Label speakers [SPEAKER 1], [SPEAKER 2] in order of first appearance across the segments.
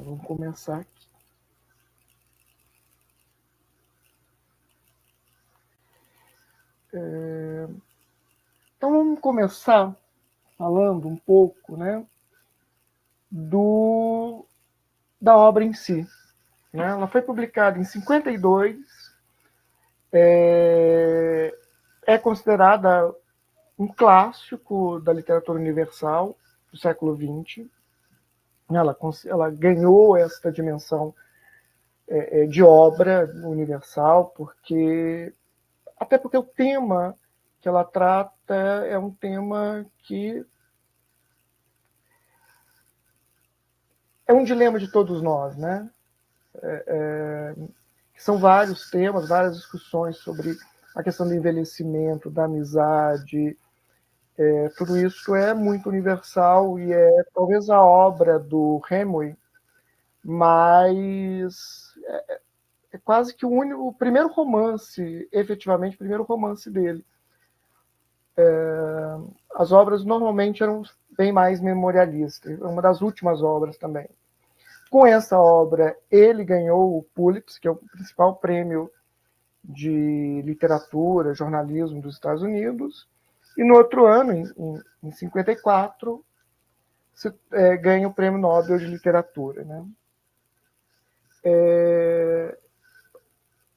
[SPEAKER 1] Vamos começar aqui. Então vamos começar falando um pouco, né, da obra em si. Né? Ela foi publicada em 52, é considerada um clássico da literatura universal do século XX. Ela ganhou esta dimensão de obra universal, até porque o tema que ela trata é um tema que é um dilema de todos nós, né? São vários temas, várias discussões sobre a questão do envelhecimento, da amizade. Tudo isso é muito universal e é talvez a obra do Hemingway, mas é quase que o primeiro romance, efetivamente, o primeiro romance dele. As obras normalmente eram bem mais memorialistas, uma das últimas obras também. Com essa obra, ele ganhou o Pulitzer, que é o principal prêmio de literatura, jornalismo dos Estados Unidos, e no outro ano, em 54, ganha o Prêmio Nobel de Literatura. Né?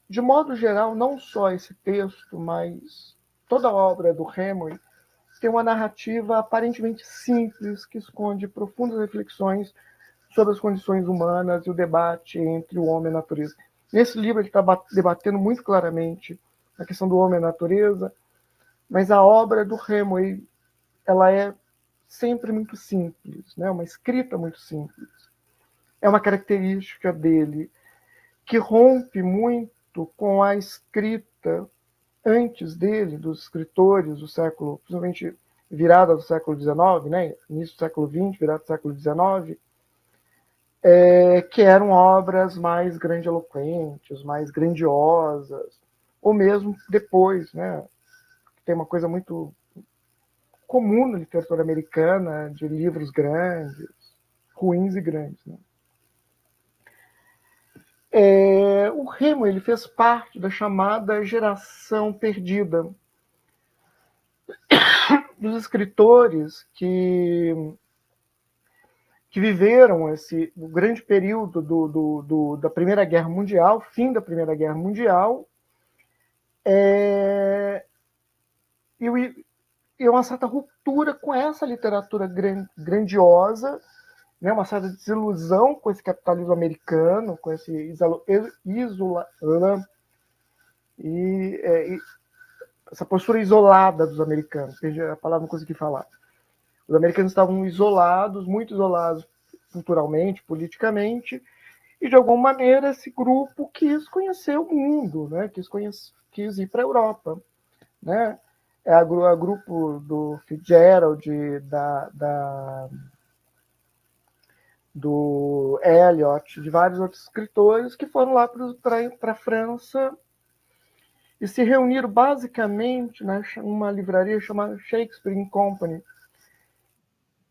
[SPEAKER 1] De modo geral, não só esse texto, mas toda a obra do Hemingway tem uma narrativa aparentemente simples que esconde profundas reflexões sobre as condições humanas e o debate entre o homem e a natureza. Nesse livro ele está debatendo muito claramente a questão do homem e a natureza, mas a obra do Hemingway ela é sempre muito simples, né? Uma escrita muito simples. É uma característica dele que rompe muito com a escrita antes dele, dos escritores do século, principalmente virada do século XIX, né? Início do século XX, virada do século XIX, que eram obras mais grandiloquentes, mais grandiosas, ou mesmo depois, né? Tem uma coisa muito comum na literatura americana, de livros grandes, ruins e grandes. Né? O Remo ele fez parte da chamada geração perdida dos escritores que viveram o grande período da Primeira Guerra Mundial, fim da Primeira Guerra Mundial, e uma certa ruptura com essa literatura grandiosa, né, uma certa desilusão com esse capitalismo americano, com esse essa postura isolada dos americanos. A palavra não consegui falar. Os americanos estavam isolados, muito isolados culturalmente, politicamente, e de alguma maneira esse grupo quis conhecer o mundo, né? Quis ir para a Europa. Né? A grupo do Fitzgerald, do Eliot, de vários outros escritores que foram lá para a França e se reuniram basicamente numa livraria chamada Shakespeare Company,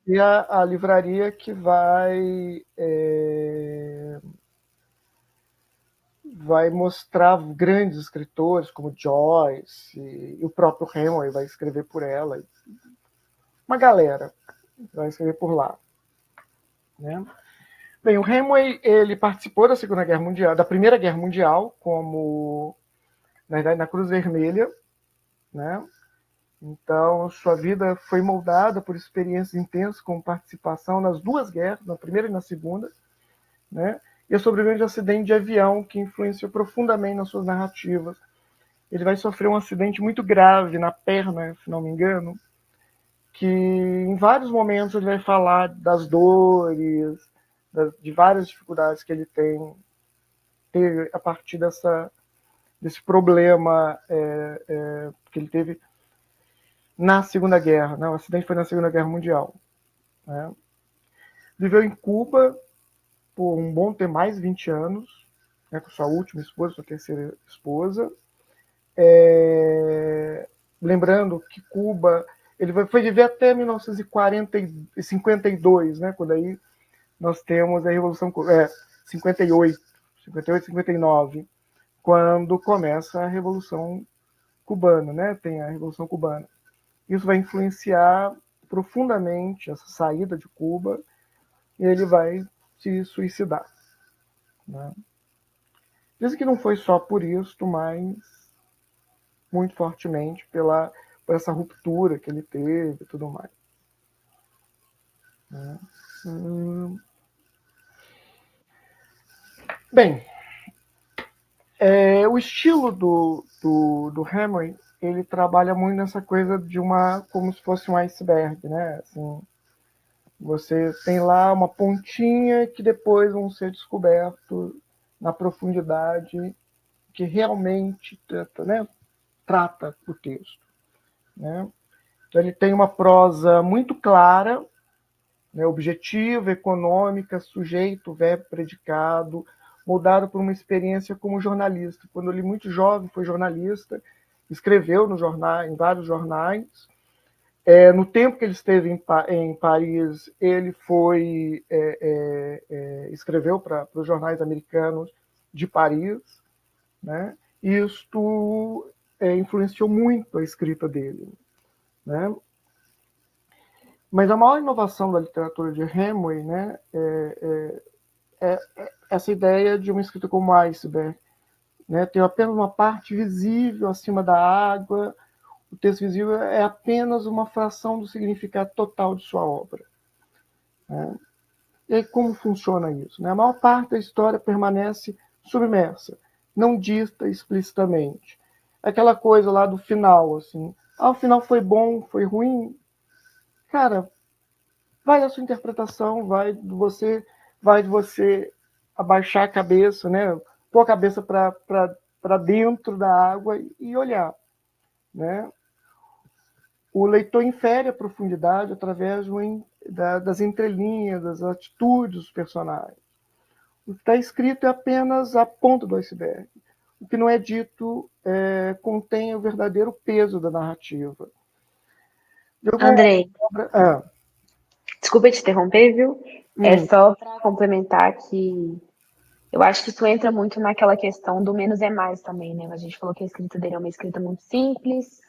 [SPEAKER 1] e a livraria que vai mostrar grandes escritores como Joyce, e o próprio Hemingway vai escrever por ela. Uma galera vai escrever por lá. Né? Bem, o Hemingway ele participou da Segunda Guerra Mundial, da Primeira Guerra Mundial, como na verdade na Cruz Vermelha, né? Então sua vida foi moldada por experiências intensas com participação nas duas guerras, na primeira e na segunda, né? E a sobrevivência de um acidente de avião que influenciou profundamente nas suas narrativas. Ele vai sofrer um acidente muito grave na perna, se não me engano, que em vários momentos ele vai falar das dores, de várias dificuldades que ele teve a partir desse problema que ele teve na Segunda Guerra. Né? O acidente foi na Segunda Guerra Mundial. Né? Viveu em Cuba por um bom tempo, mais de 20 anos, né, com sua última esposa, sua terceira esposa. Lembrando que Cuba ele foi viver até 1952, né, quando aí nós temos a Revolução 58, 58, 59, quando começa a Revolução Cubana, né? Tem a Revolução Cubana. Isso vai influenciar profundamente essa saída de Cuba e ele vai se suicidar. Né? Dizem que não foi só por isso, mas muito fortemente por essa ruptura que ele teve e tudo mais. Né? Bem, o estilo do Hemingway, ele trabalha muito nessa coisa de como se fosse um iceberg, né? Assim, você tem lá uma pontinha que depois vão ser descobertos na profundidade que realmente trata o texto. Né? Então, ele tem uma prosa muito clara, né, objetiva, econômica, sujeito, verbo, predicado, moldado por uma experiência como jornalista. Quando ele muito jovem foi jornalista, escreveu no jornal, em vários jornais. No tempo que ele esteve em Paris, ele escreveu para os jornais americanos de Paris. Né? Isto influenciou muito a escrita dele. Né? Mas a maior inovação da literatura de Hemingway, né, é essa ideia de uma escrita como iceberg. Né? Tem apenas uma parte visível acima da água, o texto visível é apenas uma fração do significado total de sua obra. Né? E aí, como funciona isso? Né? A maior parte da história permanece submersa, não dita explicitamente. Aquela coisa lá do final, assim, o final foi bom, foi ruim, cara, vai da sua interpretação, vai de você abaixar a cabeça, né? Pôr a cabeça para dentro da água e olhar, né? O leitor infere a profundidade através das entrelinhas, das atitudes dos personagens. O que está escrito é apenas a ponta do iceberg. O que não é dito contém o verdadeiro peso da narrativa. De alguma
[SPEAKER 2] Andrei,
[SPEAKER 1] obra...
[SPEAKER 2] desculpa te interromper, viu? É só para complementar que eu acho que isso entra muito naquela questão do menos é mais também, né? A gente falou que a escrita dele é uma escrita muito simples,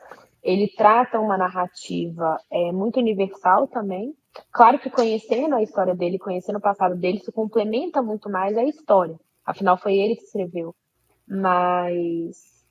[SPEAKER 2] ele trata uma narrativa muito universal também. Claro que conhecendo a história dele, conhecendo o passado dele, isso complementa muito mais a história. Afinal, foi ele que escreveu. Mas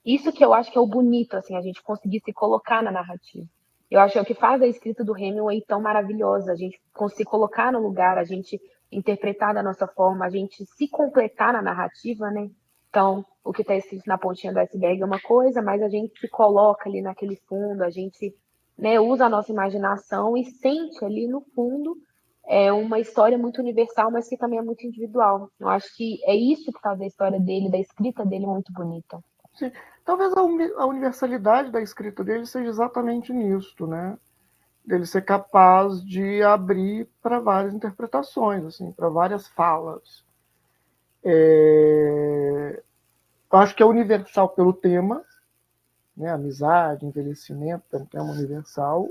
[SPEAKER 2] isso que eu acho que é o bonito, assim, a gente conseguir se colocar na narrativa. Eu acho que é o que faz a escrita do Hemingway tão maravilhosa, a gente se colocar no lugar, a gente interpretar da nossa forma, a gente se completar na narrativa, né? Então, o que está escrito na pontinha do iceberg é uma coisa, mas a gente se coloca ali naquele fundo, a gente, né, usa a nossa imaginação e sente ali no fundo uma história muito universal, mas que também é muito individual. Eu acho que é isso que faz a história dele, da escrita dele, muito bonita.
[SPEAKER 1] Sim. Talvez a universalidade da escrita dele seja exatamente nisto, né? Dele ser capaz de abrir para várias interpretações, assim, para várias falas. Eu acho que é universal pelo tema, né? Amizade, envelhecimento, é um tema universal,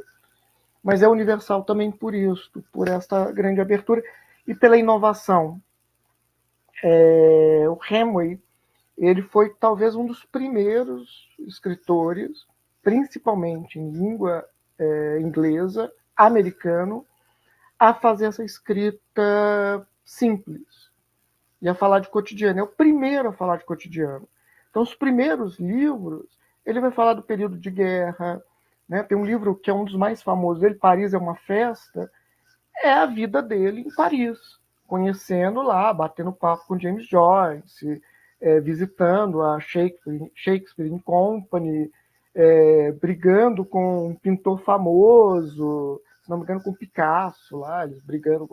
[SPEAKER 1] mas é universal também por isso, por essa grande abertura e pela inovação. O Hemingway, ele foi talvez um dos primeiros escritores, principalmente em língua inglesa, americano, a fazer essa escrita simples e a falar de cotidiano. É o primeiro a falar de cotidiano. Então, os primeiros livros, ele vai falar do período de guerra. Né? Tem um livro que é um dos mais famosos dele, Paris é uma Festa, é a vida dele em Paris, conhecendo lá, batendo papo com James Joyce, visitando a Shakespeare Company, brigando com um pintor famoso, se não me engano, com Picasso lá, eles brigando,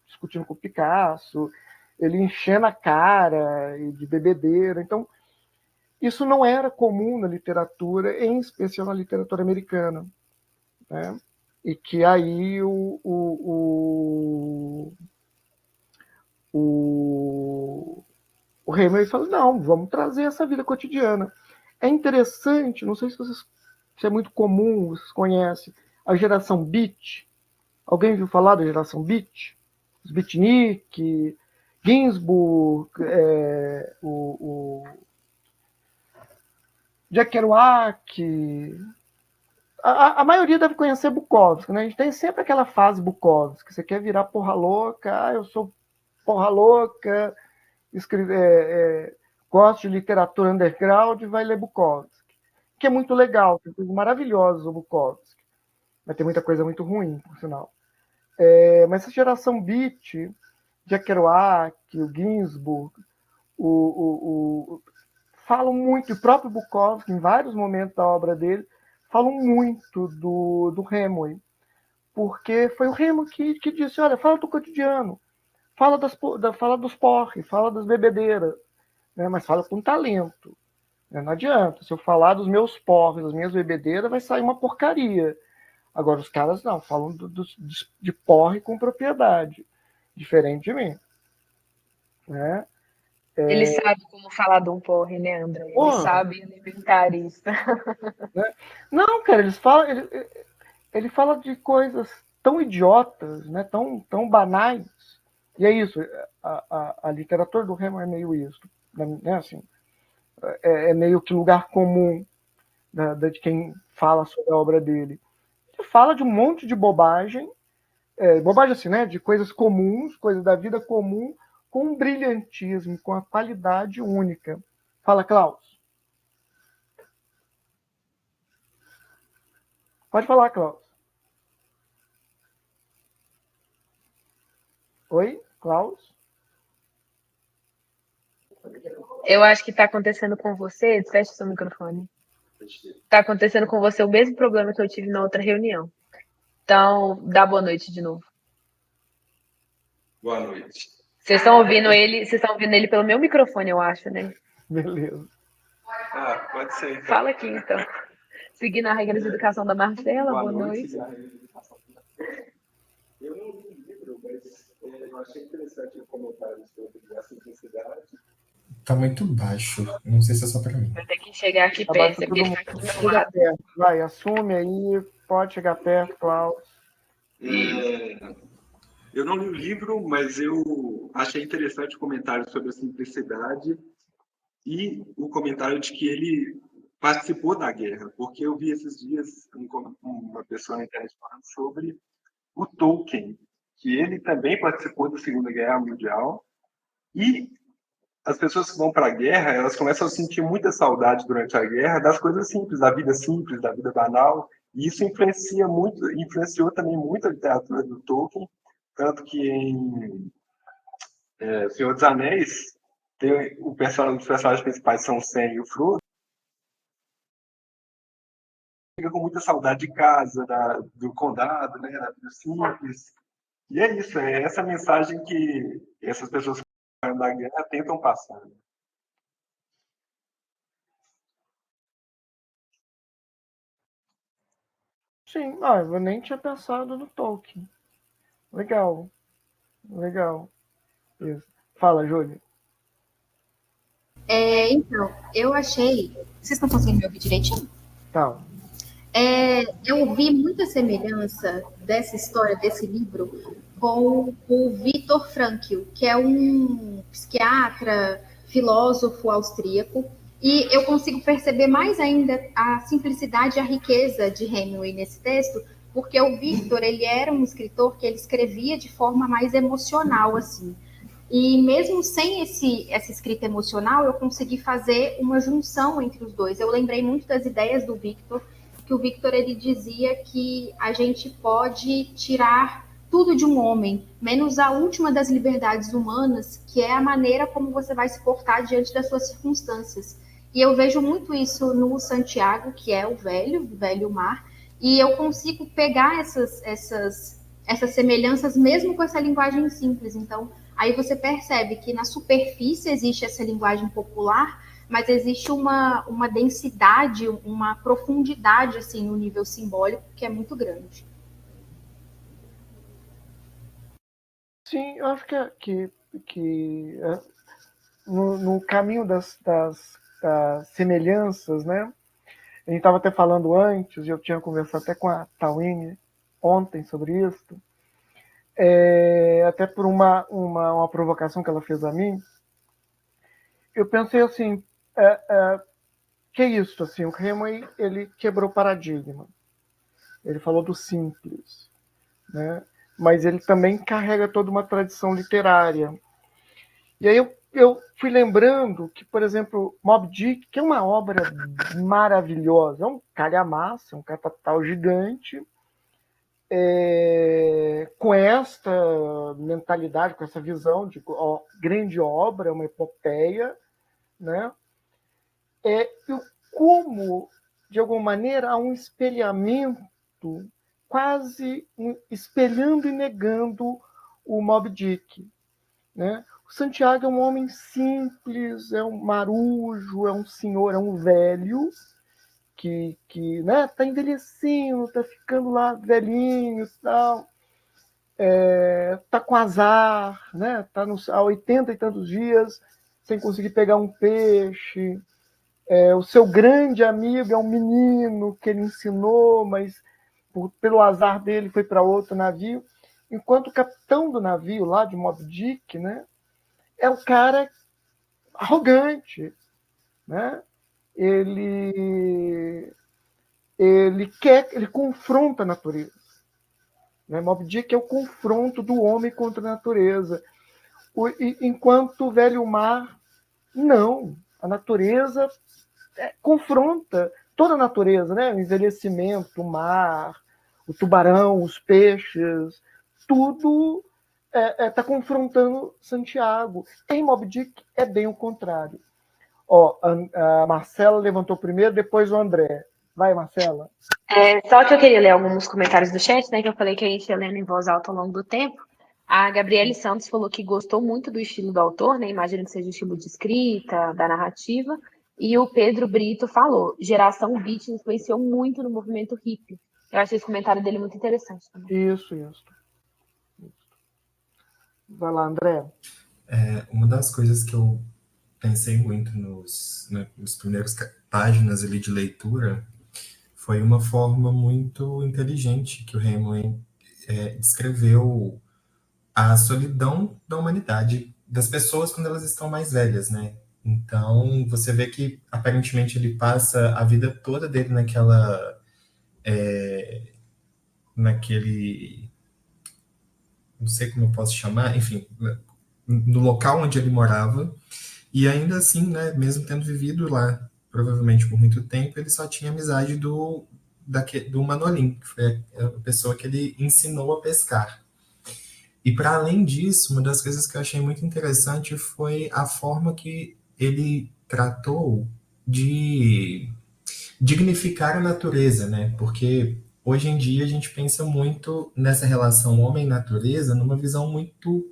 [SPEAKER 1] discutindo com Picasso, ele enchendo a cara de bebedeira. Então, isso não era comum na literatura, em especial na literatura americana. Né? E que aí o Hemingway fala, não, vamos trazer essa vida cotidiana. É interessante, não sei se é muito comum, vocês conhecem, a geração Beat. Alguém viu falar da geração Beat? os beatnik, Ginsburg, o Jack Kerouac. A maioria deve conhecer Bukowski, né? A gente tem sempre aquela fase Bukowski, que você quer virar porra louca, eu sou porra louca, gosto de literatura underground, vai ler Bukowski. Que é muito legal, tem coisas maravilhosas o Bukowski. Mas tem muita coisa muito ruim, por sinal. Mas essa geração beat, Jack Kerouac, o Ginsburg, falam muito, o próprio Bukowski, em vários momentos da obra dele, falam muito do Hemingway, porque foi o Hemingway que disse, olha, fala do cotidiano, fala dos porres, fala das bebedeiras, né, mas fala com talento. Né, não adianta, se eu falar dos meus porres, das minhas bebedeiras, vai sair uma porcaria. Agora, os caras não, falam de porre com propriedade, diferente de mim. Né?
[SPEAKER 2] Ele sabe como falar de um porre, né, André? Ele
[SPEAKER 1] Porra,
[SPEAKER 2] sabe alimentar isso.
[SPEAKER 1] né? Não, cara, ele fala de coisas tão idiotas, né? Tão banais. E é isso, a literatura do Hemingway é meio isso. Né? Assim, é meio que lugar comum de quem fala sobre a obra dele. Ele fala de um monte de bobagem, bobagem assim, né? De coisas comuns, coisas da vida comum, com um brilhantismo, com a qualidade única. Fala, Klaus. Pode falar, Klaus. Oi, Klaus?
[SPEAKER 2] Eu acho que está acontecendo com você. Fecha seu microfone. Está acontecendo com você o mesmo problema que eu tive na outra reunião. Então, dá boa noite de novo.
[SPEAKER 3] Boa noite.
[SPEAKER 2] Vocês estão ouvindo ele pelo meu microfone, eu acho, né?
[SPEAKER 1] Beleza.
[SPEAKER 3] Pode ser. Então.
[SPEAKER 2] Fala aqui, então. Seguindo a regra de educação da Marcela, boa noite.
[SPEAKER 3] Eu não li o livro, mas eu achei interessante o comentário sobre a simplicidade.
[SPEAKER 4] Tá muito baixo. Não sei se é só para mim.
[SPEAKER 2] Eu tenho que chegar aqui
[SPEAKER 1] Abaixa
[SPEAKER 2] perto,
[SPEAKER 1] todo
[SPEAKER 2] porque ele
[SPEAKER 1] mundo.
[SPEAKER 2] tá aqui do meu
[SPEAKER 1] Chega
[SPEAKER 2] lado.
[SPEAKER 1] perto. Vai, assume aí. Pode chegar perto, Klaus.
[SPEAKER 3] Eu não li o livro, mas eu achei interessante o comentário sobre a simplicidade e o comentário de que ele participou da guerra, porque eu vi esses dias uma pessoa na internet falando sobre o Tolkien, que ele também participou da Segunda Guerra Mundial e as pessoas que vão para a guerra, elas começam a sentir muita saudade durante a guerra das coisas simples, da vida banal, e isso influenciou também muito a literatura do Tolkien, tanto que em Senhor dos Anéis, os personagens principais são o Sam e o Frodo, fica com muita saudade de casa, do condado, né, da vida simples, e é isso, é essa mensagem que essas pessoas que vão da guerra tentam passar.
[SPEAKER 1] Sim, eu nem tinha pensado no Tolkien. Legal. Legal. Isso. Fala, Júlia.
[SPEAKER 5] Então, eu achei. Vocês estão conseguindo me ouvir direitinho?
[SPEAKER 1] Tá.
[SPEAKER 5] Eu vi muita semelhança dessa história, desse livro, com o Viktor Frankl, que é um psiquiatra, filósofo austríaco, e eu consigo perceber mais ainda a simplicidade e a riqueza de Hemingway nesse texto, porque o Viktor, ele era um escritor que ele escrevia de forma mais emocional, assim. E mesmo sem essa escrita emocional, eu consegui fazer uma junção entre os dois. Eu lembrei muito das ideias do Viktor, que o Viktor ele dizia que a gente pode tirar tudo de um homem, menos a última das liberdades humanas, que é a maneira como você vai se portar diante das suas circunstâncias. E eu vejo muito isso no Santiago, que é o velho mar, e eu consigo pegar essas semelhanças mesmo com essa linguagem simples. Então, aí você percebe que na superfície existe essa linguagem popular, mas existe uma densidade, uma profundidade assim no nível simbólico que é muito grande.
[SPEAKER 1] Sim, eu acho que no caminho das semelhanças, né? A gente estava até falando antes, e eu tinha conversado até com a Tawine ontem sobre isso. até por uma provocação que ela fez a mim, eu pensei assim, que é isso, assim, o Hemingway, ele quebrou paradigma. Ele falou do simples, né? Mas ele também carrega toda uma tradição literária. E aí eu fui lembrando que, por exemplo, Moby Dick, que é uma obra maravilhosa, é um calhamaço, um catatal gigante, com esta mentalidade, com essa visão de grande obra, uma epopeia, né? E como, de alguma maneira, há um espelhamento, quase espelhando e negando o Moby Dick, né? O Santiago é um homem simples, é um marujo, é um senhor, é um velho que né, tá envelhecendo, tá ficando lá velhinho e tal, tá com azar, né? Tá há 80 e tantos dias sem conseguir pegar um peixe. O seu grande amigo é um menino que ele ensinou, mas pelo azar dele foi para outro navio. Enquanto o capitão do navio, lá de Moby Dick, né, é um cara arrogante, né? Ele confronta a natureza, né? Moby Dick é o confronto do homem contra a natureza. Enquanto o velho mar, não. A natureza confronta toda a natureza, né? O envelhecimento, o mar, o tubarão, os peixes, tudo está confrontando Santiago. Em Moby Dick é bem o contrário. A Marcela levantou primeiro, depois o André. Vai, Marcela.
[SPEAKER 2] Só que eu queria ler alguns comentários do chat, né? Que eu falei que a gente ia lendo em voz alta ao longo do tempo. A Gabriele Santos falou que gostou muito do estilo do autor, né? Imagino que seja o estilo de escrita, da narrativa. E o Pedro Brito falou: geração beat influenciou muito no movimento hippie. Eu achei esse comentário dele muito interessante também.
[SPEAKER 1] Isso. Vai lá, André.
[SPEAKER 4] Uma das coisas que eu pensei muito nos primeiros páginas ali de leitura foi uma forma muito inteligente que o Hemingway descreveu a solidão da humanidade, das pessoas quando elas estão mais velhas, né? Então, você vê que, aparentemente, ele passa a vida toda dele naquele, não sei como eu posso chamar, enfim, no local onde ele morava, e ainda assim, né, mesmo tendo vivido lá, provavelmente por muito tempo, ele só tinha amizade do Manolim, que foi a pessoa que ele ensinou a pescar. E para além disso, uma das coisas que eu achei muito interessante foi a forma que ele tratou de dignificar a natureza, né? Porque hoje em dia a gente pensa muito nessa relação homem-natureza numa visão muito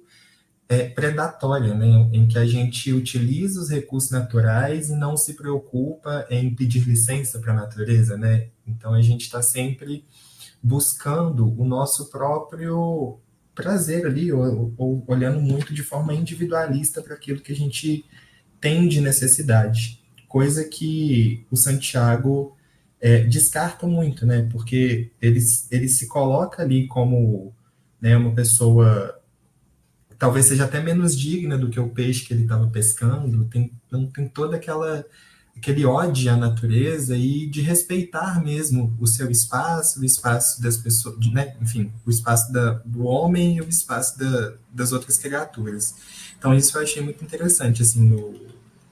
[SPEAKER 4] predatória, né? Em que a gente utiliza os recursos naturais e não se preocupa em pedir licença para a natureza, né? Então a gente está sempre buscando o nosso próprio prazer ali, ou olhando muito de forma individualista para aquilo que a gente tem de necessidade, coisa que o Santiago descarta muito, né? Porque ele se coloca ali como, né, uma pessoa talvez seja até menos digna do que o peixe que ele estava pescando, tem toda aquele ódio à natureza e de respeitar mesmo o seu espaço, o espaço das pessoas, né? Enfim, o espaço do homem e o espaço das outras criaturas. Então isso eu achei muito interessante, assim,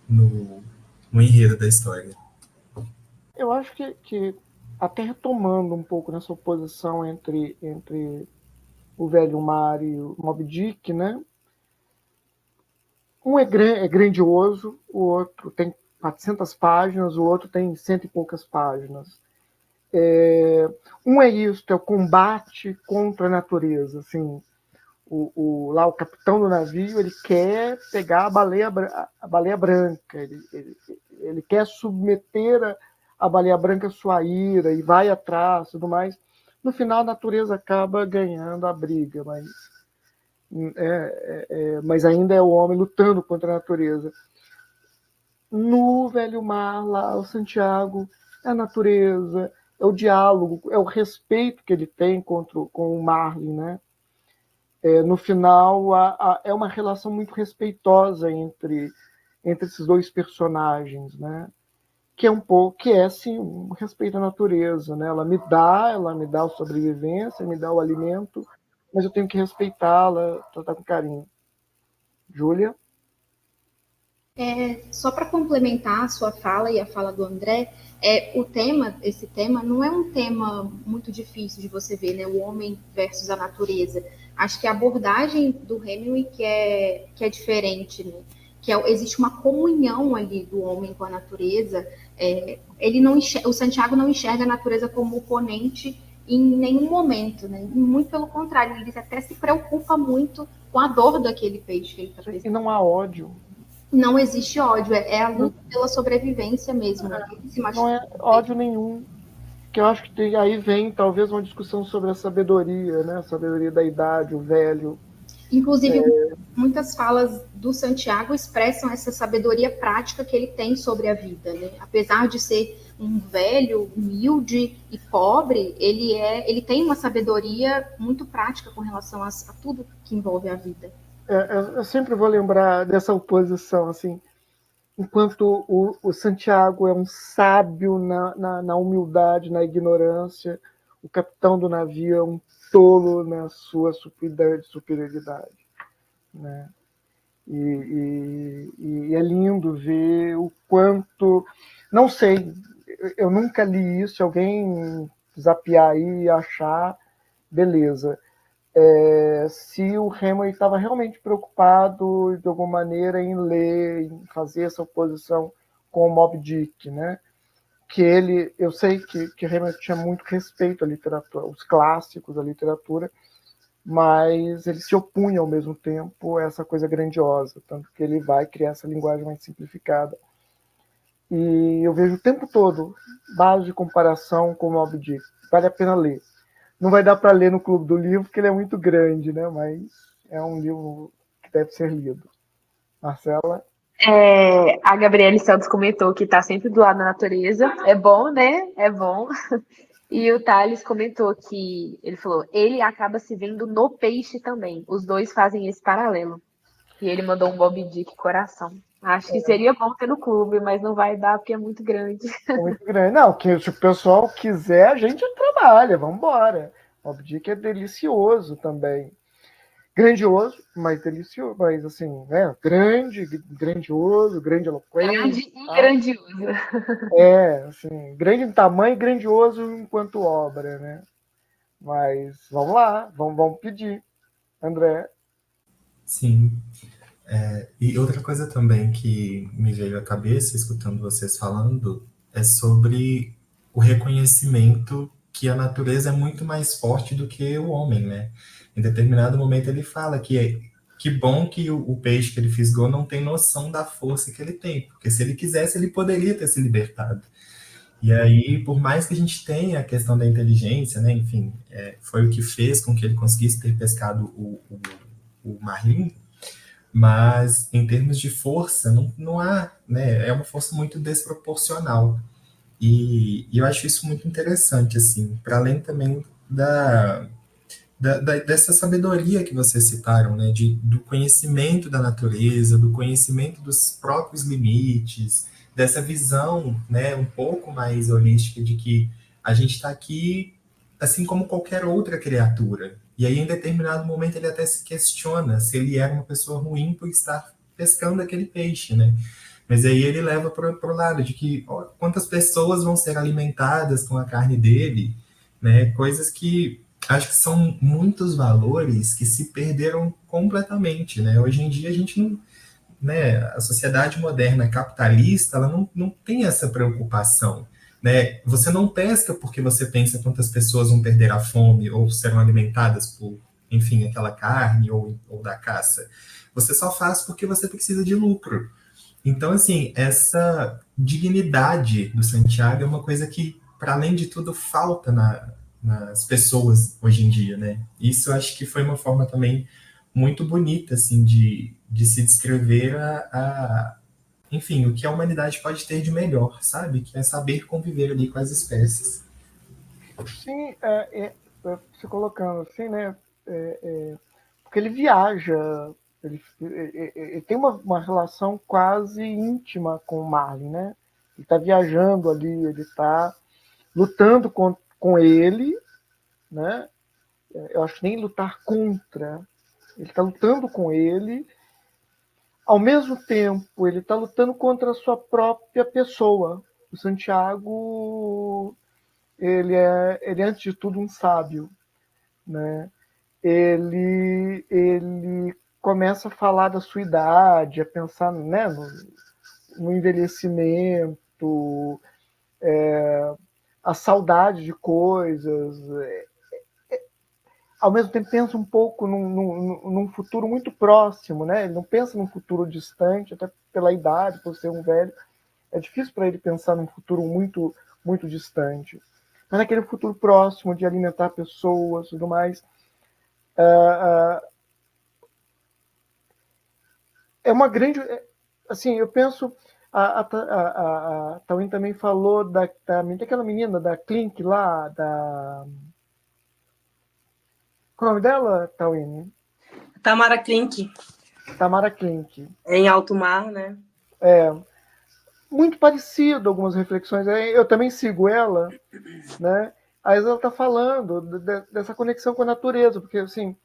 [SPEAKER 4] no enredo da história.
[SPEAKER 1] Eu acho que até retomando um pouco nessa oposição entre o Velho Mar e o Moby Dick, né? Um é grandioso, o outro tem 400 páginas, o outro tem cento e poucas páginas. Um é isso, é o combate contra a natureza. Assim, lá o capitão do navio ele quer pegar a baleia branca, ele quer submeter a baleia branca à sua ira e vai atrás, tudo mais. No final, a natureza acaba ganhando a briga, mas ainda é o homem lutando contra a natureza. No Velho Mar, lá, o Santiago, é a natureza, é o diálogo, é o respeito que ele tem com o Marlin, né? no final, é uma relação muito respeitosa entre esses dois personagens, né? Que é assim, um respeito à natureza, né? Ela me dá a sobrevivência, me dá o alimento, mas eu tenho que respeitá-la, tratar com carinho. Júlia?
[SPEAKER 5] Só para complementar a sua fala e a fala do André, esse tema não é um tema muito difícil de você ver, né? O homem versus a natureza. Acho que a abordagem do Hemingway que é diferente, né? Existe uma comunhão ali do homem com a natureza. O Santiago não enxerga a natureza como oponente em nenhum momento, né? Muito pelo contrário, ele até se preocupa muito com a dor daquele peixe que ele está pescando.
[SPEAKER 1] E não há ódio.
[SPEAKER 5] Não existe ódio, é a luta pela sobrevivência mesmo.
[SPEAKER 1] Não é ódio nenhum. Que eu acho que aí vem talvez uma discussão sobre a sabedoria, né? A sabedoria da idade, o velho.
[SPEAKER 5] Inclusive, muitas falas do Santiago expressam essa sabedoria prática que ele tem sobre a vida, né? Apesar de ser um velho, humilde e pobre, ele tem uma sabedoria muito prática com relação a tudo que envolve a vida.
[SPEAKER 1] Eu sempre vou lembrar dessa oposição, assim, enquanto o Santiago é um sábio na humildade, na ignorância, o capitão do navio é um tolo na sua superioridade, né? E é lindo ver o quanto... Não sei, eu nunca li isso, se alguém zapear aí e achar, beleza. Se o Hemingway estava realmente preocupado, de alguma maneira, em ler, em fazer essa oposição com o Moby Dick, né? Eu sei que Hemingway tinha muito respeito à literatura, os clássicos da literatura, mas ele se opunha ao mesmo tempo a essa coisa grandiosa, tanto que ele vai criar essa linguagem mais simplificada. E eu vejo o tempo todo base de comparação com o Moby Dick. Vale a pena ler. Não vai dar para ler no Clube do Livro, porque ele é muito grande, né? Mas é um livro que deve ser lido. Marcela?
[SPEAKER 2] A Gabriele Santos comentou que está sempre do lado da natureza. É bom, né? É bom. E o Thales comentou que ele falou, ele acaba se vendo no peixe também. Os dois fazem esse paralelo. E ele mandou um Moby Dick coração. Acho que seria bom ter no clube, mas não vai dar porque é muito grande.
[SPEAKER 1] É muito grande. Não, se o pessoal quiser, a gente trabalha, vamos embora. Moby Dick é delicioso também. Grandioso, mas delicioso. Mas assim, né? Grandioso, grandiloquente.
[SPEAKER 2] Grande e grandioso.
[SPEAKER 1] Assim, grande em tamanho e grandioso enquanto obra, né? Mas vamos lá, vamos pedir. André?
[SPEAKER 4] Sim. E outra coisa também que me veio à cabeça, escutando vocês falando, é sobre o reconhecimento que a natureza é muito mais forte do que o homem, né? Em determinado momento ele fala que bom que o peixe que ele fisgou não tem noção da força que ele tem, porque se ele quisesse, ele poderia ter se libertado. E aí, por mais que a gente tenha a questão da inteligência, né? Enfim, foi o que fez com que ele conseguisse ter pescado o marlim, mas em termos de força, não há, né? É uma força muito desproporcional. E eu acho isso muito interessante, assim, para além também dessa sabedoria que vocês citaram, né? Do conhecimento da natureza, do conhecimento dos próprios limites, dessa visão, né? Um pouco mais holística de que a gente está aqui assim como qualquer outra criatura. E aí, em determinado momento, ele até se questiona se ele era uma pessoa ruim por estar pescando aquele peixe, né? Mas aí ele leva para o lado de que quantas pessoas vão ser alimentadas com a carne dele, né? Coisas que acho que são muitos valores que se perderam completamente, né? Hoje em dia a gente não, né? A sociedade moderna capitalista, ela não tem essa preocupação, né? Você não pesca porque você pensa quantas pessoas vão perder a fome ou serão alimentadas por, enfim, aquela carne ou da caça. Você só faz porque você precisa de lucro. Então, assim, essa dignidade do Santiago é uma coisa que, para além de tudo, falta nas pessoas hoje em dia, né? Isso eu acho que foi uma forma também muito bonita, assim, de se descrever enfim, o que a humanidade pode ter de melhor, sabe? Que é saber conviver ali com as espécies.
[SPEAKER 1] Sim, se colocando assim, né? porque ele viaja, ele tem uma relação quase íntima com o Marlin, né? Ele está viajando ali, ele está lutando com ele, né? Eu acho que nem lutar contra, ele está lutando com ele, ao mesmo tempo ele está lutando contra a sua própria pessoa. O Santiago, ele é antes de tudo um sábio, né? Ele começa a falar da sua idade, a pensar, né, no envelhecimento, a saudade de coisas. Ao mesmo tempo pensa um pouco num futuro muito próximo, né? Ele não pensa num futuro distante, até pela idade, por ser um velho. É difícil para ele pensar num futuro muito, muito distante. Mas naquele futuro próximo de alimentar pessoas e tudo mais. É uma grande... Assim, eu penso... A Tawin também falou daquela menina, da Clink lá, Qual é o nome dela, Tawin?
[SPEAKER 6] Tamara Klink.
[SPEAKER 1] Tamara Clink.
[SPEAKER 6] Em alto mar, né?
[SPEAKER 1] Muito parecido algumas reflexões. Eu também sigo ela, né? Às vezes ela está falando dessa conexão com a natureza, porque assim,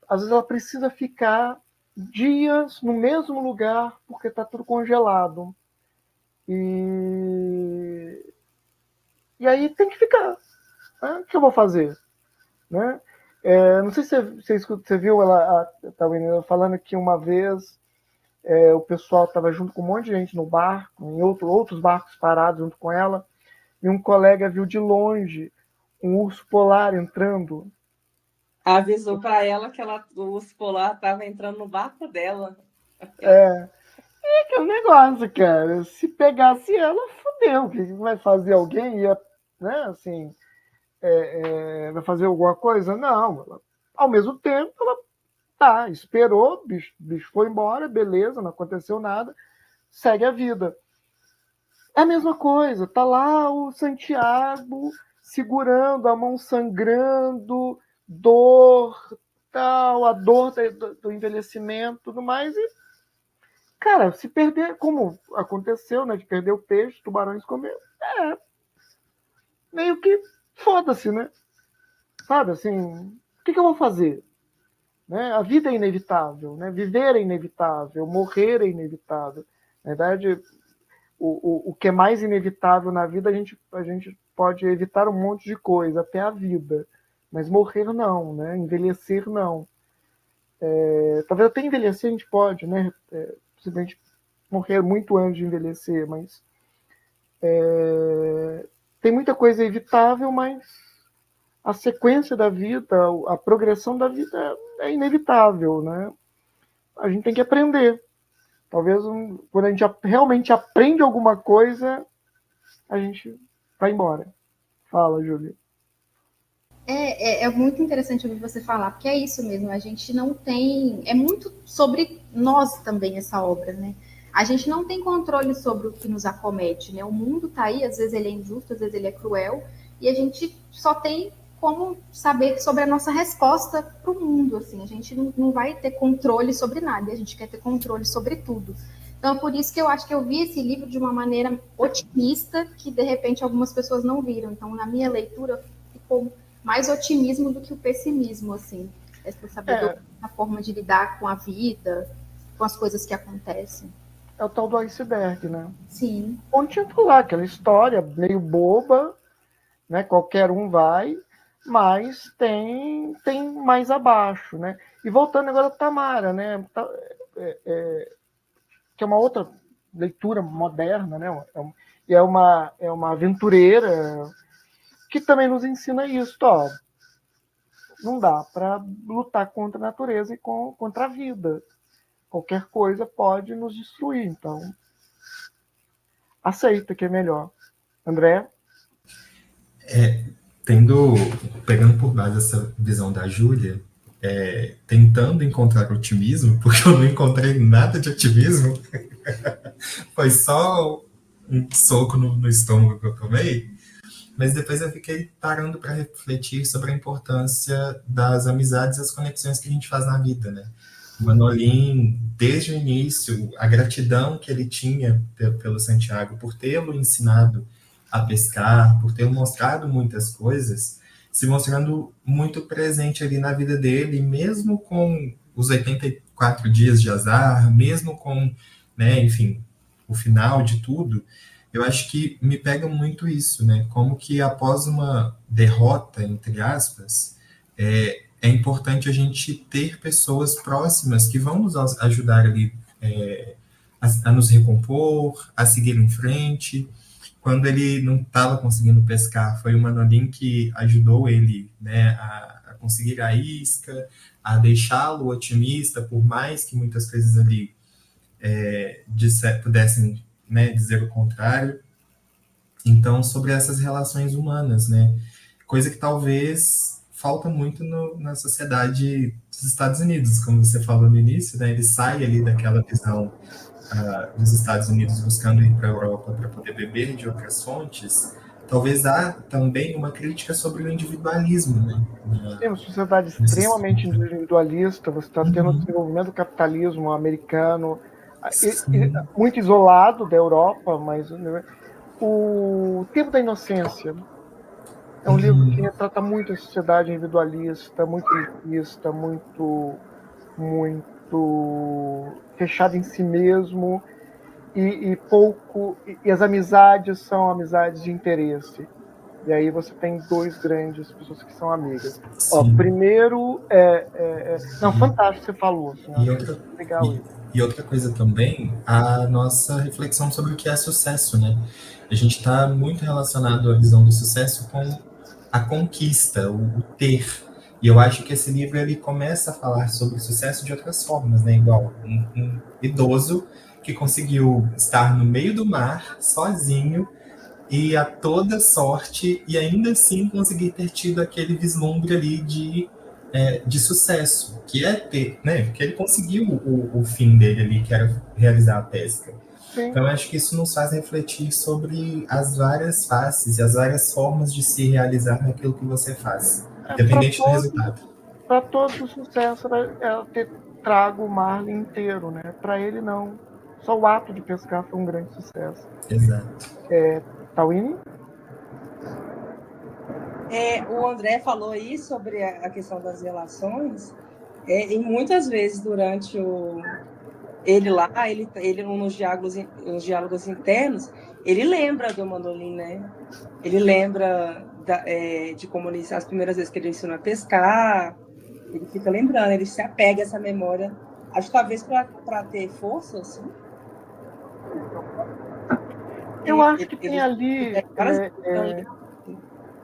[SPEAKER 1] às vezes ela precisa ficar dias no mesmo lugar porque está tudo congelado. E aí tem que ficar. Né? O que eu vou fazer? Né? Não sei se você viu ela falando que uma vez o pessoal estava junto com um monte de gente no barco, em outros barcos parados junto com ela, e um colega viu de longe um urso polar entrando.
[SPEAKER 6] Avisou para ela que o urso polar estava entrando no barco dela.
[SPEAKER 1] É aquele negócio, cara. Se pegasse ela, fodeu. O que vai fazer? Alguém ia, né, assim, vai fazer alguma coisa? Não. Ao mesmo tempo, ela esperou, bicho foi embora, beleza, não aconteceu nada, segue a vida. É a mesma coisa, tá lá o Santiago segurando, a mão sangrando, dor, tal, a dor do envelhecimento, tudo mais, e, cara, se perder, como aconteceu, né, de perder o peixe, tubarões comer, meio que foda-se, né? Sabe, assim, o que eu vou fazer? Né? A vida é inevitável, né? Viver é inevitável, morrer é inevitável. Na verdade, o que é mais inevitável na vida, a gente pode evitar um monte de coisa, até a vida. Mas morrer não, né? Envelhecer não. Talvez até envelhecer a gente pode, né? Simplesmente morrer muito antes de envelhecer, mas tem muita coisa evitável, mas a sequência da vida, a progressão da vida é inevitável, né? A gente tem que aprender. Talvez quando a gente realmente aprende alguma coisa, a gente vai embora. Fala, Júlia.
[SPEAKER 5] É muito interessante ouvir você falar, porque é isso mesmo, a gente não tem... É muito sobre nós também essa obra, né? A gente não tem controle sobre o que nos acomete, né? O mundo tá aí, às vezes ele é injusto, às vezes ele é cruel, e a gente só tem como saber sobre a nossa resposta para o mundo, assim. A gente não vai ter controle sobre nada, a gente quer ter controle sobre tudo. Então, é por isso que eu acho que eu vi esse livro de uma maneira otimista, que de repente algumas pessoas não viram. Então, na minha leitura, ficou mais otimismo do que o pessimismo, assim. Essa sabedoria, a forma de lidar com a vida, com as coisas que acontecem.
[SPEAKER 1] É o tal do iceberg, né?
[SPEAKER 5] Sim.
[SPEAKER 1] Onde tinha falar aquela história meio boba, né? Qualquer um vai, mas tem mais abaixo, né? E voltando agora a Tamara, né? Que é uma outra leitura moderna, né? É uma aventureira que também nos ensina isso, ó. Não dá para lutar contra a natureza e contra a vida. Qualquer coisa pode nos destruir, então aceita que é melhor. André?
[SPEAKER 4] Pegando por base essa visão da Júlia, tentando encontrar otimismo, porque eu não encontrei nada de otimismo, foi só um soco no estômago que eu tomei, mas depois eu fiquei parando para refletir sobre a importância das amizades e as conexões que a gente faz na vida, né? O Manolin, desde o início, a gratidão que ele tinha pelo Santiago, por tê-lo ensinado a pescar, por ter mostrado muitas coisas, se mostrando muito presente ali na vida dele, mesmo com os 84 dias de azar, mesmo com, né, enfim, o final de tudo, eu acho que me pega muito isso, né? Como que após uma derrota, entre aspas, é importante a gente ter pessoas próximas que vão nos ajudar ali a nos recompor, a seguir em frente. Quando ele não estava conseguindo pescar, foi o Manolin que ajudou ele, né, a conseguir a isca, a deixá-lo otimista, por mais que muitas vezes ali pudessem, né, dizer o contrário. Então, sobre essas relações humanas, né, coisa que talvez falta muito na sociedade dos Estados Unidos, como você falou no início, né, ele sai ali daquela visão dos Estados Unidos buscando ir para a Europa para poder beber de outras fontes. Talvez há também uma crítica sobre o individualismo, né?
[SPEAKER 1] Tem uma sociedade extremamente individualista, você está tendo o desenvolvimento do capitalismo americano, muito isolado da Europa, mas o Tempo da Inocência é um livro que retrata muito a sociedade individualista, muito elitista, muito fechado em si mesmo, e as amizades são amizades de interesse. E aí você tem duas grandes pessoas que são amigas. Ó, primeiro não, fantástico que você falou. Assim, legal isso.
[SPEAKER 4] E outra coisa também, a nossa reflexão sobre o que é sucesso, né? A gente está muito relacionado à visão do sucesso com a conquista, o ter. E eu acho que esse livro ele começa a falar sobre sucesso de outras formas, né? Igual um idoso que conseguiu estar no meio do mar, sozinho, e a toda sorte, e ainda assim conseguir ter tido aquele vislumbre ali de sucesso, que é ter, né? Porque ele conseguiu o fim dele ali, que era realizar a pesca. Sim. Então, eu acho que isso nos faz refletir sobre as várias faces e as várias formas de se realizar naquilo que você faz, independente do resultado.
[SPEAKER 1] Para todo o sucesso é ter trago o mar inteiro, né? Para ele, não. Só o ato de pescar foi um grande sucesso.
[SPEAKER 4] Exato.
[SPEAKER 1] Tawini?
[SPEAKER 6] O André falou aí sobre a questão das relações, e muitas vezes durante ele nos diálogos internos, ele lembra do Manolin, né? Ele lembra de como as primeiras vezes que ele ensinou a pescar, ele fica lembrando, ele se apega a essa memória, acho que talvez para ter força, assim.
[SPEAKER 1] Eu acho que tem ali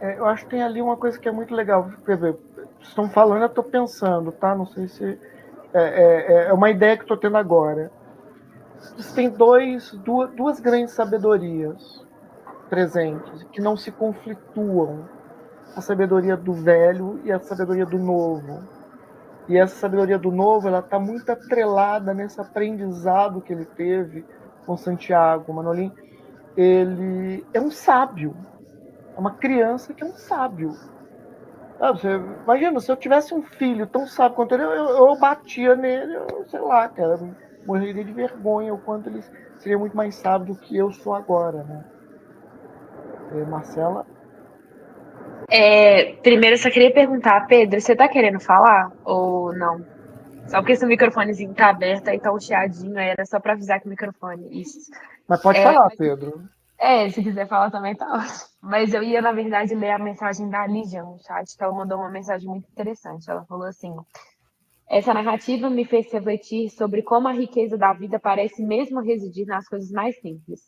[SPEAKER 1] eu acho que tem ali uma coisa que é muito legal. Quer dizer, estão falando, eu estou pensando, tá? Não sei se é uma ideia que estou tendo agora. Tem duas grandes sabedorias presentes que não se conflituam: a sabedoria do velho e a sabedoria do novo. E essa sabedoria do novo, ela está muito atrelada nesse aprendizado que ele teve com Santiago. Manolin, ele é um sábio. É uma criança que é um sábio. Você imagina, se eu tivesse um filho tão sábio quanto ele, eu batia nele, sei lá, cara, morreria de vergonha, o quanto ele seria muito mais sábio do que eu sou agora, né? Marcela?
[SPEAKER 2] Primeiro, eu só queria perguntar, Pedro, você tá querendo falar ou não? Só porque esse microfonezinho tá aberto, aí tá um chiadinho, aí era só pra avisar que o microfone... Isso.
[SPEAKER 1] Mas pode falar, Pedro.
[SPEAKER 2] Se quiser falar também tá ótimo. Mas eu ia, na verdade, ler a mensagem da Lígia no chat, que ela mandou uma mensagem muito interessante. Ela falou assim: essa narrativa me fez refletir sobre como a riqueza da vida parece mesmo residir nas coisas mais simples.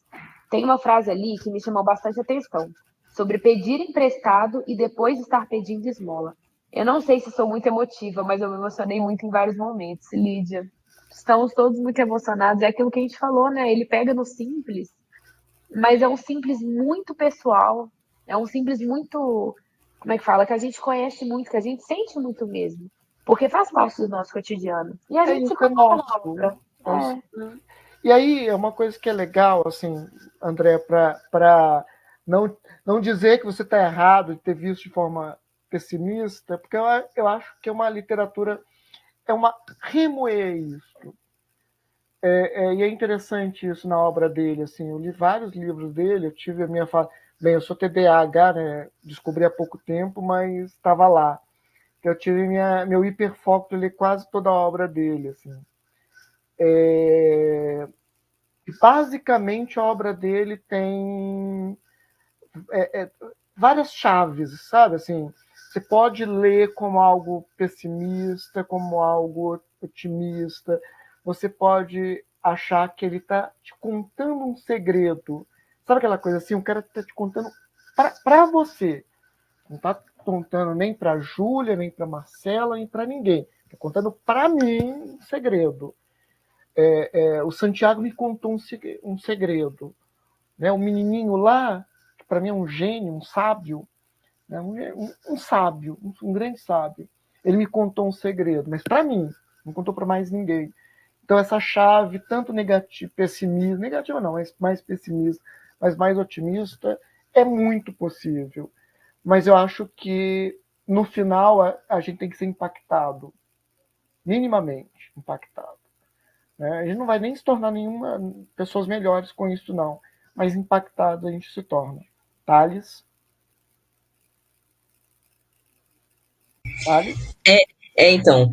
[SPEAKER 2] Tem uma frase ali que me chamou bastante atenção, sobre pedir emprestado e depois estar pedindo esmola. Eu não sei se sou muito emotiva, mas eu me emocionei muito em vários momentos. Lídia, estamos todos muito emocionados. É aquilo que a gente falou, né? Ele pega no simples, mas é um simples muito pessoal, é um simples muito, como é que fala, que a gente conhece muito, que a gente sente muito mesmo, porque faz parte do nosso cotidiano. E a gente se coloca.
[SPEAKER 1] E aí, é uma coisa que é legal, assim, André, para Não dizer que você está errado de ter visto de forma pessimista, porque eu acho que é uma literatura, é uma remoer isso. E é interessante isso na obra dele. Assim, eu li vários livros dele, eu tive a minha fase. Bem, eu sou TDAH, né? Descobri há pouco tempo, mas estava lá. Eu tive meu hiperfoco de ler quase toda a obra dele. Assim. Basicamente, a obra dele tem várias chaves, sabe? Assim, você pode ler como algo pessimista, como algo otimista. Você pode achar que ele está te contando um segredo. Sabe aquela coisa assim? O cara está te contando para você. Não está contando nem para Júlia, nem para Marcela, nem para ninguém. Está contando para mim um segredo. O Santiago me contou um segredo. Né? O menininho lá, que para mim é um gênio, um sábio, né? um sábio, um grande sábio. Ele me contou um segredo, mas para mim, não contou para mais ninguém. Então essa chave, tanto negativo, pessimismo, negativo não, mas mais pessimista, mas mais otimista, é muito possível. Mas eu acho que no final a gente tem que ser impactado, minimamente impactado. Né? A gente não vai nem se tornar pessoas melhores com isso, não. Mas impactado a gente se torna. Thales? Thales?
[SPEAKER 7] Então,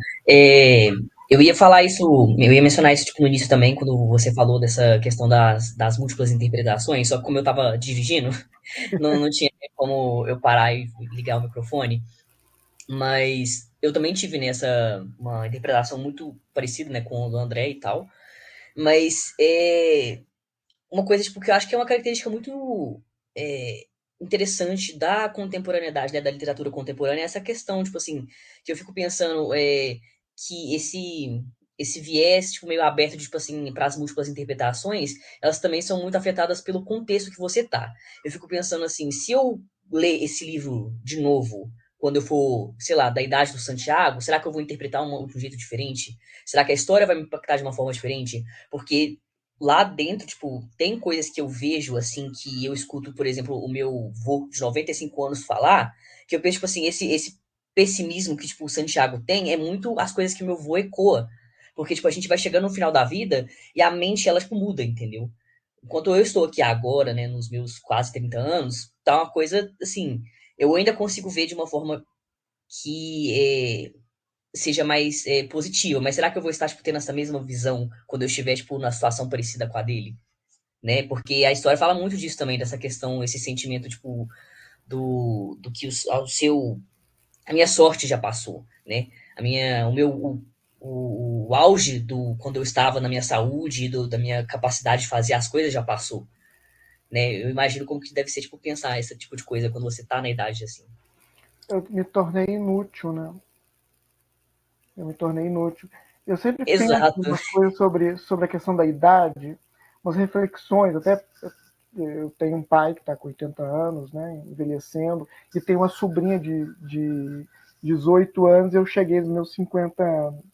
[SPEAKER 7] eu ia falar isso, eu ia mencionar isso tipo, no início também, quando você falou dessa questão das múltiplas interpretações, só que como eu tava dirigindo, não tinha como eu parar e ligar o microfone, mas eu também tive uma interpretação muito parecida, né, com o do André e tal, mas uma coisa tipo, que eu acho que é uma característica muito é, interessante da contemporaneidade, né, da literatura contemporânea, é essa questão, tipo assim, que eu fico pensando que esse viés, tipo, meio aberto, tipo assim, para as múltiplas interpretações, elas também são muito afetadas pelo contexto que você tá. Eu fico pensando assim, se eu ler esse livro de novo, quando eu for, sei lá, da idade do Santiago, será que eu vou interpretar de um jeito diferente? Será que a história vai me impactar de uma forma diferente? Porque lá dentro, tipo, tem coisas que eu vejo, assim, que eu escuto, por exemplo, o meu vô de 95 anos falar, que eu penso, tipo assim, esse pessimismo que, tipo, o Santiago tem é muito as coisas que o meu vô ecoa. Porque, tipo, a gente vai chegando no final da vida e a mente, ela, tipo, muda, entendeu? Enquanto eu estou aqui agora, né, nos meus quase 30 anos, tá uma coisa, assim, eu ainda consigo ver de uma forma que seja mais positiva, mas será que eu vou estar, tipo, tendo essa mesma visão quando eu estiver, tipo, na situação parecida com a dele? Né? Porque a história fala muito disso também, dessa questão, esse sentimento, tipo, do que a minha sorte já passou, né? O auge quando eu estava na minha saúde, da minha capacidade de fazer as coisas já passou, né? Eu imagino como que deve ser, tipo, pensar esse tipo de coisa quando você tá na idade assim.
[SPEAKER 1] Eu me tornei inútil, né? Eu me tornei inútil. Eu sempre penso
[SPEAKER 7] Exato.
[SPEAKER 1] umas coisas sobre a questão da idade, umas reflexões. Até eu tenho um pai que está com 80 anos, né, envelhecendo, e tenho uma sobrinha de 18 anos, e eu cheguei nos meus 50 anos.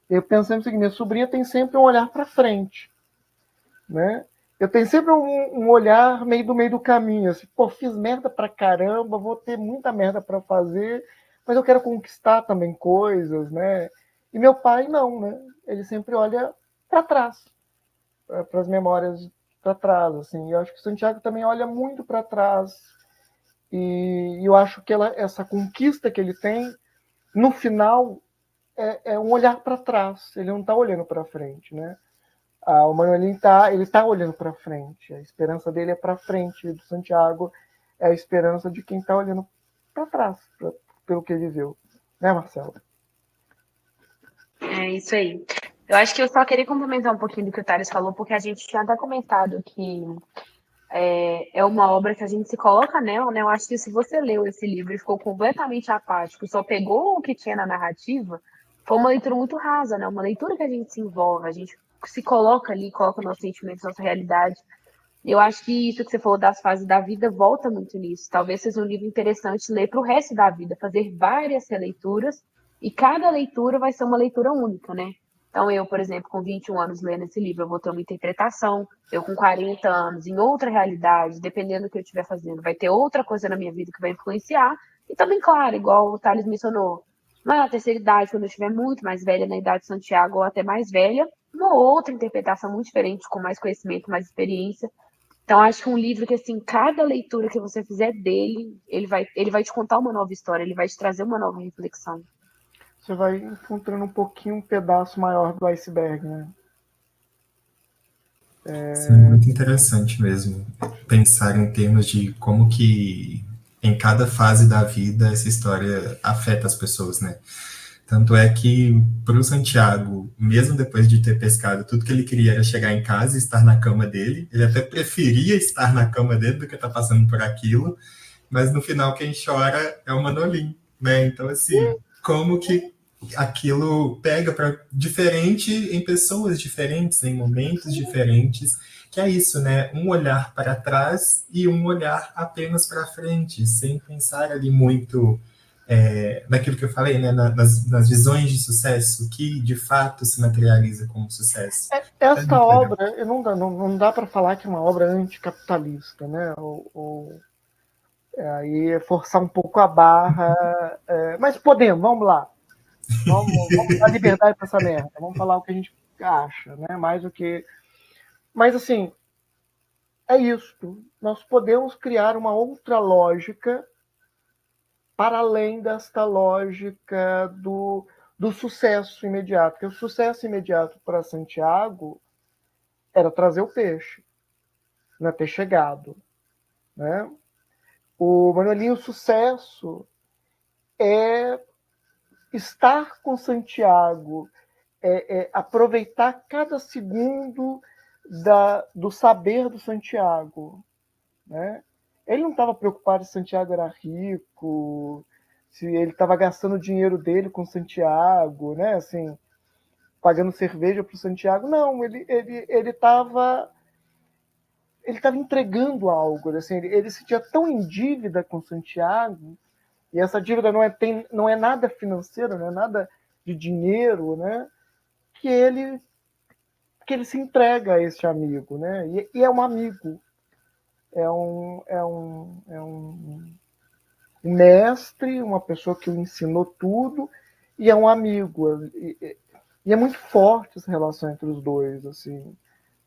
[SPEAKER 1] Eu penso sempre o seguinte: minha sobrinha tem sempre um olhar para frente. Né? Eu tenho sempre um olhar meio do caminho, assim, pô, fiz merda pra caramba, vou ter muita merda para fazer, mas eu quero conquistar também coisas, né? E meu pai não, né? Ele sempre olha para trás, para as memórias para trás, assim. Eu acho que o Santiago também olha muito para trás e eu acho que essa conquista que ele tem, no final, é um olhar para trás. Ele não está olhando para frente, né? O Manuelin ele tá olhando para frente. A esperança dele é para frente. Do Santiago é a esperança de quem está olhando para trás, pelo que ele viveu. Né, Marcelo?
[SPEAKER 2] É isso aí. Eu acho que eu só queria complementar um pouquinho do que o Thales falou, porque a gente tinha até comentado que é uma obra que a gente se coloca nela, né? Eu acho que se você leu esse livro e ficou completamente apático, só pegou o que tinha na narrativa, foi uma leitura muito rasa, né? Uma leitura que a gente se envolve, a gente se coloca ali, coloca nossos sentimentos, nossa realidade. Eu acho que isso que você falou das fases da vida volta muito nisso. Talvez seja um livro interessante ler para o resto da vida, fazer várias releituras, e cada leitura vai ser uma leitura única, né? Então, eu, por exemplo, com 21 anos lendo esse livro, eu vou ter uma interpretação. Eu, com 40 anos, em outra realidade, dependendo do que eu estiver fazendo, vai ter outra coisa na minha vida que vai influenciar. E também, claro, igual o Thales mencionou, na terceira idade, quando eu estiver muito mais velha, na idade de Santiago ou até mais velha, uma outra interpretação muito diferente, com mais conhecimento, mais experiência. Então, acho que um livro que, assim, cada leitura que você fizer dele, ele vai te contar uma nova história, ele vai te trazer uma nova reflexão.
[SPEAKER 1] Você vai encontrando um pouquinho, um pedaço maior do iceberg, né?
[SPEAKER 4] Sim, muito interessante mesmo pensar em termos de como que em cada fase da vida essa história afeta as pessoas, né? Tanto é que para o Santiago, mesmo depois de ter pescado, tudo que ele queria era chegar em casa e estar na cama dele. Ele até preferia estar na cama dele do que estar passando por aquilo, mas no final quem chora é o Manolim, né? Então, assim, como que aquilo pega para diferente em pessoas diferentes, em momentos diferentes, que é isso, né? Um olhar para trás e um olhar apenas para frente, sem pensar ali muito naquilo que eu falei, né? Nas visões de sucesso, que de fato se materializa como sucesso.
[SPEAKER 1] Esta obra, não dá para falar que é uma obra anticapitalista, né? Aí é forçar um pouco a barra, mas podemos, vamos lá. Vamos dar liberdade para essa merda. Vamos falar o que a gente acha, né? Mais do que. Mas assim, é isso. Nós podemos criar uma outra lógica para além desta lógica do sucesso imediato. Porque o sucesso imediato para Santiago era trazer o peixe, não é ter chegado, né? O Manoelinho, o sucesso é estar com Santiago, aproveitar cada segundo do saber do Santiago, né? Ele não estava preocupado se Santiago era rico, se ele estava gastando o dinheiro dele com Santiago, né? Assim, pagando cerveja para o Santiago. Não, ele estava entregando algo. Assim, ele se sentia tão em dívida com Santiago, e essa dívida não é nada financeira, não é nada de dinheiro, né? Que ele se entrega a esse amigo, né? E é um amigo, um mestre, uma pessoa que o ensinou tudo, e é um amigo. E é muito forte essa relação entre os dois, assim,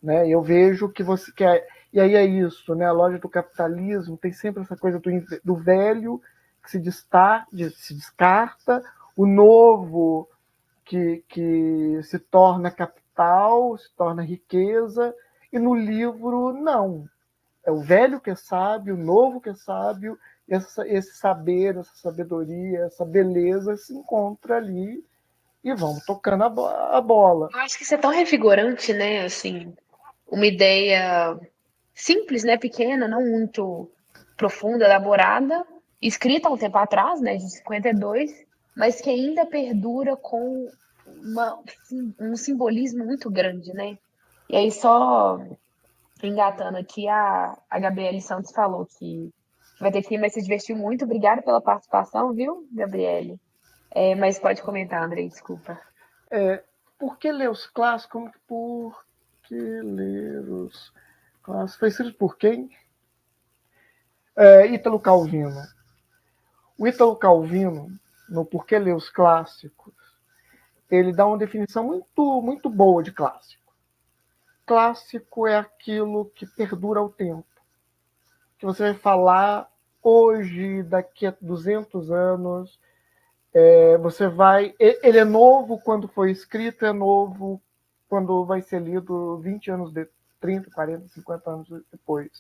[SPEAKER 1] né? Eu vejo que você quer. E aí é isso, né? A loja do capitalismo tem sempre essa coisa do velho que se descarta, o novo que se torna capital, se torna riqueza, e no livro, não. É o velho que é sábio, o novo que é sábio, esse saber, essa sabedoria, essa beleza se encontra ali e vamos tocando a bola.
[SPEAKER 2] Eu acho que isso é tão revigorante, né? Assim, uma ideia simples, né? Pequena, não muito profunda, elaborada, escrita há um tempo atrás, né? De 52, mas que ainda perdura com um simbolismo muito grande, né? E aí, só engatando aqui, a Gabriele Santos falou que vai ter que ir, mas se divertiu muito. Obrigada pela participação, viu, Gabriele? Mas pode comentar, Andrei, desculpa.
[SPEAKER 1] Por que ler os clássicos? Por que ler os clássicos? Foi escrito por quem? Ítalo Calvino. O Ítalo Calvino, no Por que ler os clássicos, ele dá uma definição muito, muito boa de clássico. Clássico é aquilo que perdura ao tempo. Que você vai falar hoje, daqui a 200 anos, você vai. Ele é novo quando foi escrito, é novo quando vai ser lido 20 anos, 30, 40, 50 anos depois.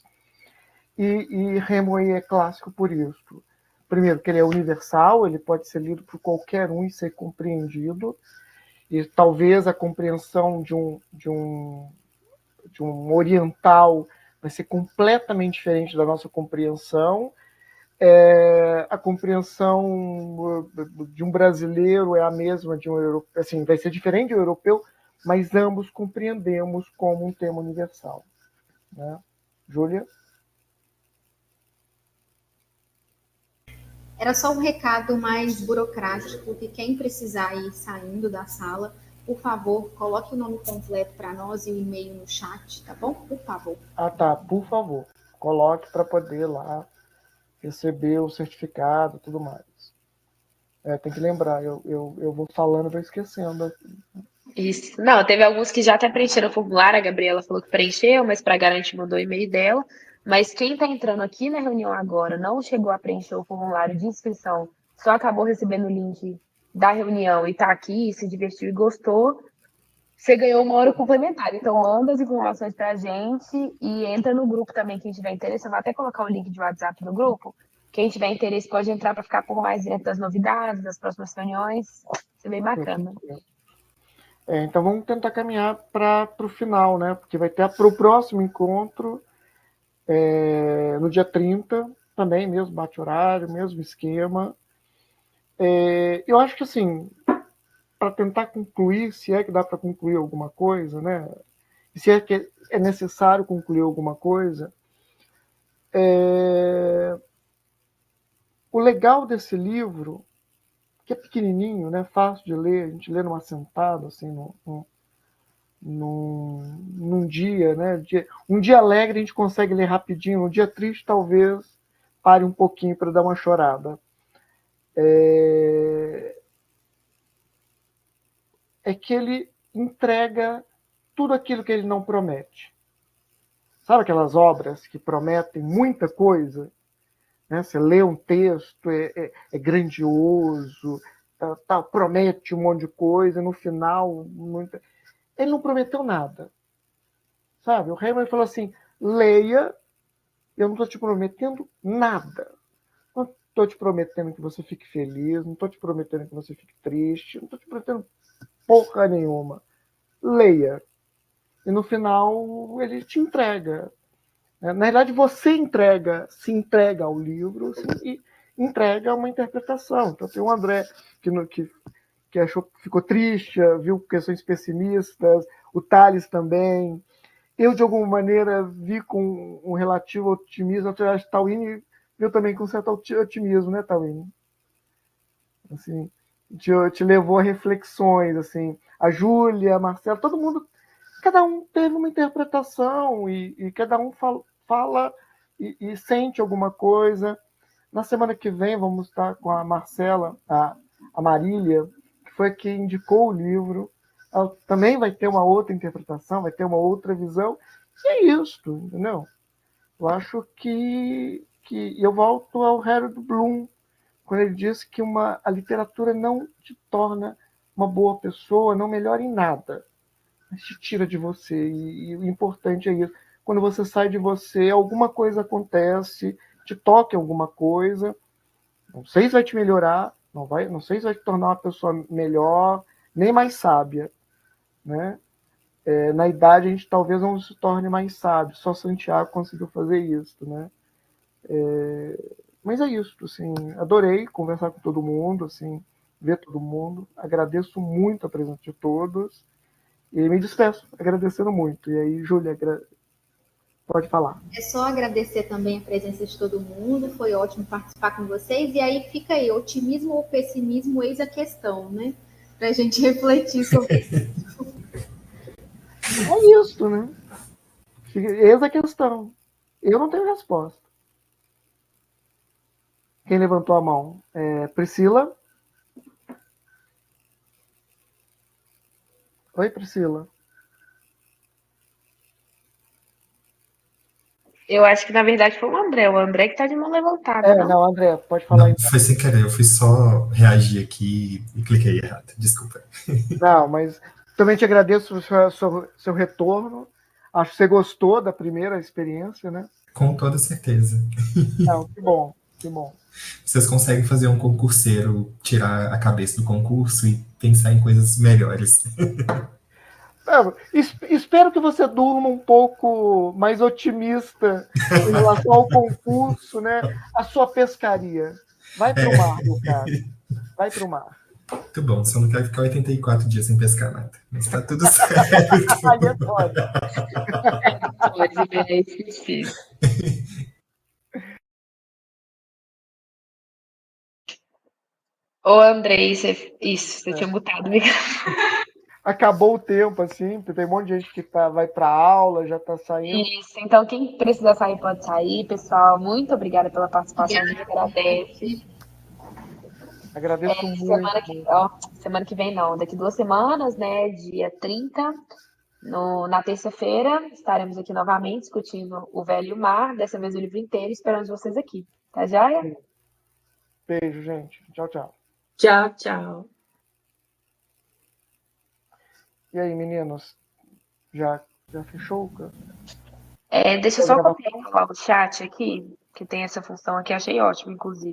[SPEAKER 1] E Hemingway é clássico por isso. Primeiro, que ele é universal, ele pode ser lido por qualquer um e ser compreendido. E talvez a compreensão de um oriental vai ser completamente diferente da nossa compreensão. A compreensão de um brasileiro é a mesma de um europeu, assim, vai ser diferente de um europeu, mas ambos compreendemos como um tema universal, né? Júlia?
[SPEAKER 5] Era só um recado mais burocrático que quem precisar ir saindo da sala por favor, coloque o nome completo para nós e o e-mail no chat, tá bom? Por favor.
[SPEAKER 1] Ah, tá. Por favor, coloque para poder lá receber o certificado e tudo mais. Tem que lembrar, eu vou falando e vou esquecendo.
[SPEAKER 2] Isso. Não, teve alguns que já até preencheram o formulário, a Gabriela falou que preencheu, mas para garantir mandou o e-mail dela. Mas quem está entrando aqui na reunião agora não chegou a preencher o formulário de inscrição, só acabou recebendo o link da reunião e está aqui, se divertiu e gostou, você ganhou uma hora complementar. Então, manda as informações para a gente e entra no grupo também, quem tiver interesse. Eu vou até colocar o link de WhatsApp no grupo. Quem tiver interesse pode entrar para ficar por mais dentro das novidades, das próximas reuniões. Isso é bem bacana.
[SPEAKER 1] Então vamos tentar caminhar para o final, né? Porque vai ter para o próximo encontro, no dia 30, também, mesmo bate-horário, mesmo esquema. Eu acho que, assim, para tentar concluir, se é que dá para concluir alguma coisa, né? Se é que é necessário concluir alguma coisa, o legal desse livro, que é pequenininho, né? Fácil de ler, a gente lê numa sentada, assim, num dia, né? Um dia alegre a gente consegue ler rapidinho, um dia triste talvez pare um pouquinho para dar uma chorada. É que ele entrega tudo aquilo que ele não promete. Sabe aquelas obras que prometem muita coisa? Né? Você lê um texto, é grandioso, promete um monte de coisa, no final, ele não prometeu nada. Sabe? O Hemingway falou assim, leia, eu não estou te prometendo nada. Não estou te prometendo que você fique feliz, não estou te prometendo que você fique triste, não estou te prometendo porra nenhuma. Leia. E no final ele te entrega. Na verdade, você se entrega ao livro e entrega uma interpretação. Então tem o André que achou que ficou triste, viu questões pessimistas, o Thales também. Eu, de alguma maneira, vi com um relativo otimismo. Acho que Tawini viu também com certo otimismo, né, Tawini? Assim, te levou a reflexões, assim. A Júlia, a Marcela, todo mundo, cada um teve uma interpretação e cada um fala e sente alguma coisa. Na semana que vem vamos estar com a Marcela, a Marília, que foi quem indicou o livro. Ela também vai ter uma outra interpretação, vai ter uma outra visão. E é isso, entendeu? Eu acho que eu volto ao Harold Bloom, quando ele diz que a literatura não te torna uma boa pessoa, não melhora em nada, mas te tira de você. E o importante é isso. Quando você sai de você, alguma coisa acontece, te toca em alguma coisa. Não sei se vai te melhorar, não sei se vai te tornar uma pessoa melhor, nem mais sábia, né? Na idade a gente talvez não se torne mais sábio, só Santiago conseguiu fazer isso, né? Mas é isso, assim, adorei conversar com todo mundo, assim, ver todo mundo, agradeço muito a presença de todos e me despeço agradecendo muito. E aí, Júlia, pode falar.
[SPEAKER 5] É só agradecer também a presença de todo mundo, foi ótimo participar com vocês. E aí fica aí, otimismo ou pessimismo, eis a questão, né? Para a gente refletir sobre isso.
[SPEAKER 1] É isso, né? Eis a questão. Eu não tenho resposta. Quem levantou a mão? Priscila? Oi, Priscila.
[SPEAKER 2] Eu acho que, na verdade, foi o André que tá de mão levantada.
[SPEAKER 1] Não, André, pode falar.
[SPEAKER 4] Não, foi sem querer, eu fui só reagir aqui e cliquei errado, desculpa.
[SPEAKER 1] Não, mas também te agradeço o seu retorno. Acho que você gostou da primeira experiência, né?
[SPEAKER 4] Com toda certeza.
[SPEAKER 1] Não, que bom, que bom.
[SPEAKER 4] Vocês conseguem fazer um concurseiro tirar a cabeça do concurso e pensar em coisas melhores.
[SPEAKER 1] Espero que você durma um pouco mais otimista em relação ao concurso, né? A sua pescaria. Vai para o mar, meu cara. Vai para o mar.
[SPEAKER 4] Muito bom, só não quero ficar 84 dias sem pescar nada. Mas tá tudo certo.
[SPEAKER 1] Aí é foda.
[SPEAKER 2] Pode ver, é difícil. Ô, Andrei, você tinha mutado o microfone.
[SPEAKER 1] acabou o tempo, assim, tem um monte de gente que vai para aula, já está saindo.
[SPEAKER 2] Isso, então quem precisar sair pode sair, pessoal. Muito obrigada pela participação, a gente agradece.
[SPEAKER 1] Agradeço muito.
[SPEAKER 2] Semana que vem não, daqui 2 semanas, né? Dia 30, na terça-feira, estaremos aqui novamente discutindo O Velho e o Mar, dessa vez o livro inteiro, esperando vocês aqui. Tá joia?
[SPEAKER 1] Beijo, gente. Tchau, tchau.
[SPEAKER 6] Tchau, tchau.
[SPEAKER 1] E aí, meninos? Já fechou?
[SPEAKER 2] Deixa eu só confirmar o chat aqui, que tem essa função aqui, achei ótimo, inclusive.